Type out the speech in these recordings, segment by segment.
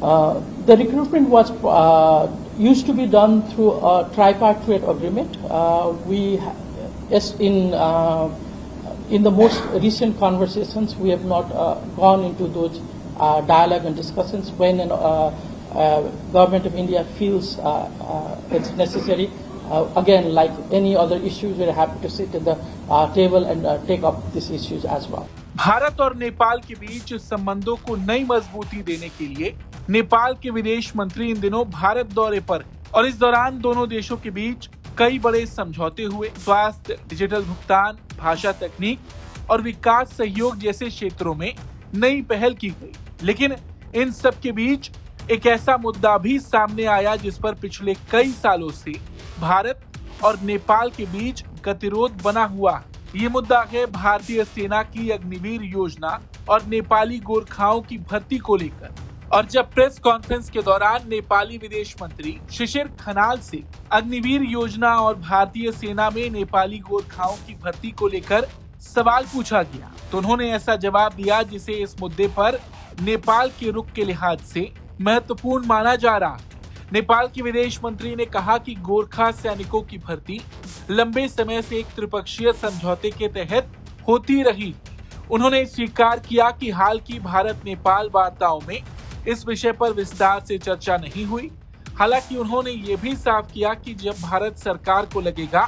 The recruitment was used to be done through a tripartite agreement. In the most recent conversations, we have not gone into those dialogue and discussions when government of India feels it's necessary. Again, like any other issues, we're happy to sit at the table and take up these issues as well. Bharat और नेपाल के बीच संबंधों को नई मजबूती देने के लिए नेपाल के विदेश मंत्री इन दिनों भारत दौरे पर और इस दौरान दोनों देशों के बीच कई बड़े समझौते हुए। स्वास्थ्य, डिजिटल भुगतान, भाषा तकनीक और विकास सहयोग जैसे क्षेत्रों में नई पहल की गई। लेकिन इन सब के बीच एक ऐसा मुद्दा भी सामने आया जिस पर पिछले कई सालों से भारत और नेपाल के बीच गतिरोध बना हुआ। ये मुद्दा है भारतीय सेना की अग्निवीर योजना और नेपाली गोरखाओं की भर्ती को लेकर। और जब प्रेस कॉन्फ्रेंस के दौरान नेपाली विदेश मंत्री शिशिर खनाल से अग्निवीर योजना और भारतीय सेना में नेपाली गोरखाओं की भर्ती को लेकर सवाल पूछा गया, तो उन्होंने ऐसा जवाब दिया जिसे इस मुद्दे पर नेपाल के रुख के लिहाज से महत्वपूर्ण माना जा रहा है। नेपाल के विदेश मंत्री ने कहा कि गोरखा सैनिकों की भर्ती लंबे समय से एक त्रिपक्षीय समझौते के तहत होती रही। उन्होंने स्वीकार किया कि हाल की भारत नेपाल वार्ताओं में इस विषय पर विस्तार से चर्चा नहीं हुई। हालांकि उन्होंने ये भी साफ किया कि जब भारत सरकार को लगेगा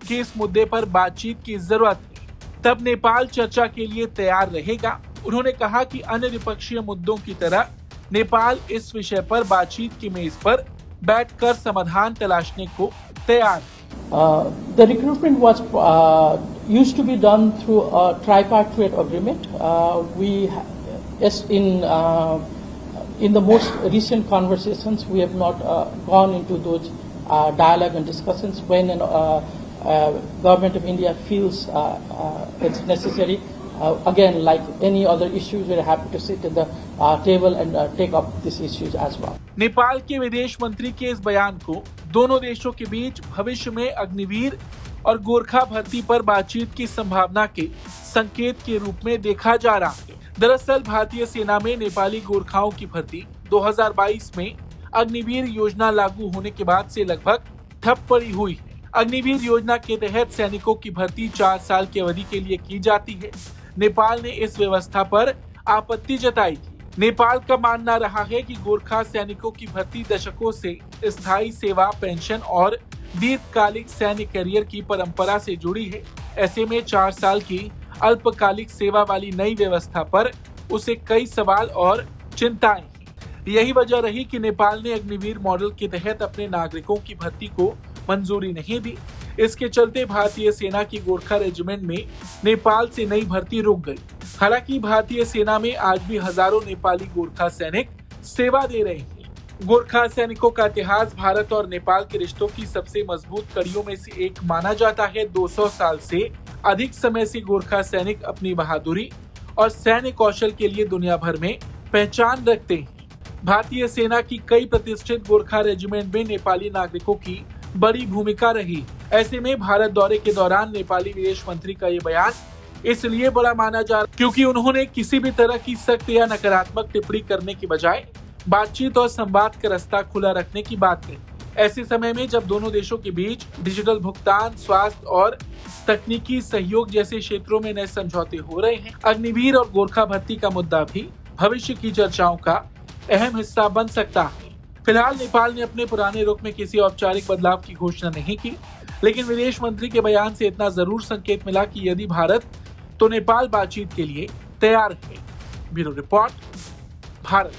कि इस मुद्दे पर बातचीत की जरूरत है, तब नेपाल चर्चा के लिए तैयार रहेगा। उन्होंने कहा कि अन्य द्विपक्षीय मुद्दों की तरह नेपाल इस विषय पर बातचीत की मेज पर बैठकर समाधान तलाशने को तैयार है। The recruitment was used to be done through a tripartite agreement. In the most recent conversations, we have not gone into those dialogue and discussions when government of India feels it's necessary. Again, like any other issues, we're happy to sit at the table and take up these issues as well. Nepal के विदेश मंत्री के इस बयान को दोनों देशों के बीच भविष्य में अग्निवीर और गोरखा भर्ती पर बातचीत की संभावना के संकेत के रूप में देखा जा रहा है। दरअसल भारतीय सेना में नेपाली गोरखाओं की भर्ती 2022 में अग्निवीर योजना लागू होने के बाद से लगभग ठप पड़ी हुई है। अग्निवीर योजना के तहत सैनिकों की भर्ती 4 साल की अवधि के लिए की जाती है। नेपाल ने इस व्यवस्था पर आपत्ति जताई थी। नेपाल का मानना रहा है कि गोरखा सैनिकों की भर्ती दशकों से स्थायी सेवा, पेंशन और दीर्घकालिक सैन्य करियर की परंपरा से जुड़ी है। ऐसे में 4 साल की अल्पकालिक सेवा वाली नई व्यवस्था पर उसे कई सवाल और चिंताएं हैं। यही वजह रही कि नेपाल ने अग्निवीर मॉडल के तहत अपने नागरिकों की भर्ती को मंजूरी नहीं दी। इसके चलते भारतीय सेना की गोरखा रेजिमेंट में नेपाल से नई भर्ती रुक गई। हालांकि भारतीय सेना में आज भी हजारों नेपाली गोरखा सैनिक सेवा दे रहे हैं। गोरखा सैनिकों का इतिहास भारत और नेपाल के रिश्तों की सबसे मजबूत कड़ियों में से एक माना जाता है। 200 साल से अधिक समय से गोरखा सैनिक अपनी बहादुरी और सैन्य कौशल के लिए दुनिया भर में पहचान रखते हैं। भारतीय सेना की कई प्रतिष्ठित गोरखा रेजिमेंट में नेपाली नागरिकों की बड़ी भूमिका रही। ऐसे में भारत दौरे के दौरान नेपाली विदेश मंत्री का ये बयान इसलिए बड़ा माना जा रहा क्योंकि उन्होंने किसी भी तरह की सख्त या नकारात्मक टिप्पणी करने की बजाय बातचीत और संवाद का रास्ता खुला रखने की बात कही। ऐसे समय में जब दोनों देशों के बीच डिजिटल भुगतान, स्वास्थ्य और तकनीकी सहयोग जैसे क्षेत्रों में नए समझौते हो रहे हैं, अग्निवीर और गोरखा भर्ती का मुद्दा भी भविष्य की चर्चाओं का अहम हिस्सा बन सकता है। फिलहाल नेपाल ने अपने पुराने रुख में किसी औपचारिक बदलाव की घोषणा नहीं की, लेकिन विदेश मंत्री के बयान से इतना जरूर संकेत मिला कि यदि भारत तो नेपाल बातचीत के लिए तैयार है। Bureau report, Bharat.